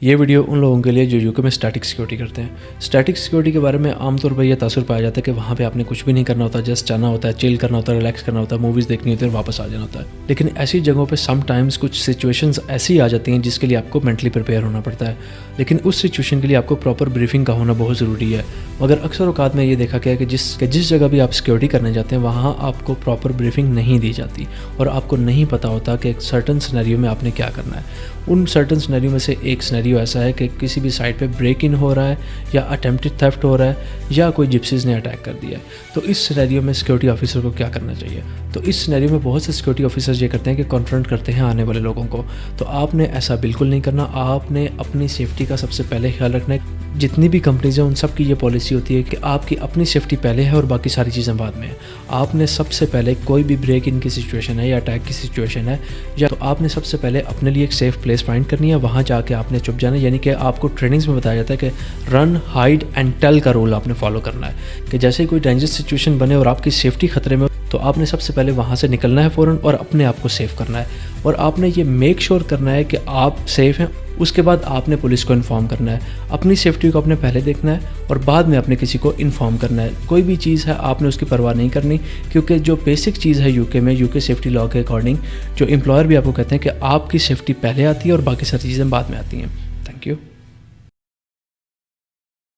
یہ ویڈیو ان لوگوں کے لیے جو یوکے میں اسٹیٹک سیکورٹی کرتے ہیں۔ اسٹیٹک سیکورٹی کے بارے میں عام طور پر یہ تاثر پایا جاتا ہے کہ وہاں پہ آپ نے کچھ بھی نہیں کرنا ہوتا، جسٹ جانا ہوتا ہے، چل کرنا ہوتا ہے، ریلیکس کرنا ہوتا ہے، موویز دیکھنی ہوتی ہے اور واپس آ جانا ہوتا ہے۔ لیکن ایسی جگہوں پہ سم ٹائمز کچھ سچویشنز ایسی آ جاتی ہیں جس کے لیے آپ کو مینٹلی پریپیئر ہونا پڑتا ہے، لیکن اس سچویشن کے لیے آپ کو پراپر بریفنگ کا ہونا بہت ضروری ہے۔ مگر اکثر اوقات میں یہ دیکھا گیا کہ جس جگہ بھی آپ سیکورٹی کرنے جاتے ہیں وہاں آپ کو پراپر بریفنگ نہیں دی جاتی اور آپ کو نہیں پتہ ہوتا کہ ایک سرٹن سینیریو میں آپ نے کیا کرنا ہے۔ ان سرٹن سینیریو میں سے ایک سینیریو ایسا ہے کہ کسی بھی سائٹ پہ بریک ان ہو رہا ہے یا اٹیمپٹڈ تھیفٹ ہو رہا ہے یا کوئی جپسیز نے اٹیک کر دیا ہے۔ تو اس سینیریو میں سیکورٹی آفیسر کو کیا کرنا چاہیے؟ تو اس سینیریو میں بہت سے سیکورٹی آفیسرز یہ کرتے ہیں کہ کنفرنٹ کرتے ہیں آنے والے لوگوں کو۔ تو آپ نے ایسا بالکل نہیں کرنا، آپ نے اپنی سیفٹی کا سب سے پہلے خیال رکھنا ہے۔ جتنی بھی کمپنیز ہیں ان سب کی یہ پالیسی ہوتی ہے کہ آپ کی اپنی سیفٹی پہلے ہے اور باقی ساری چیزیں بعد میں ہیں۔ آپ نے سب سے پہلے کوئی بھی بریک ان کی سچویشن ہے یا اٹیک کی سچویشن ہے یا تو آپ نے سب سے پہلے اپنے لیے ایک سیف پلیس فائنڈ کرنی ہے، وہاں جا کے آپ نے چھپ جانا ہے۔ یعنی کہ آپ کو ٹریننگز میں بتایا جاتا ہے کہ رن، ہائیڈ اینڈ ٹیل کا رول آپ نے فالو کرنا ہے کہ جیسے ہی کوئی ڈینجرس سچویشن بنے اور آپ کی سیفٹی خطرے میں تو آپ نے سب سے پہلے وہاں سے نکلنا ہے فوراً اور اپنے آپ کو سیف کرنا ہے، اور آپ نے یہ میک شور کرنا ہے کہ آپ سیف ہیں۔ اس کے بعد آپ نے پولیس کو انفارم کرنا ہے، اپنی سیفٹی کو اپنے پہلے دیکھنا ہے اور بعد میں اپنے کسی کو انفارم کرنا ہے۔ کوئی بھی چیز ہے آپ نے اس کی پرواہ نہیں کرنی، کیونکہ جو بیسک چیز ہے یوکے میں، یوکے سیفٹی لاء کے اکارڈنگ جو امپلائر بھی آپ کو کہتے ہیں کہ آپ کی سیفٹی پہلے آتی ہے اور باقی ساری چیزیں بعد میں آتی ہیں۔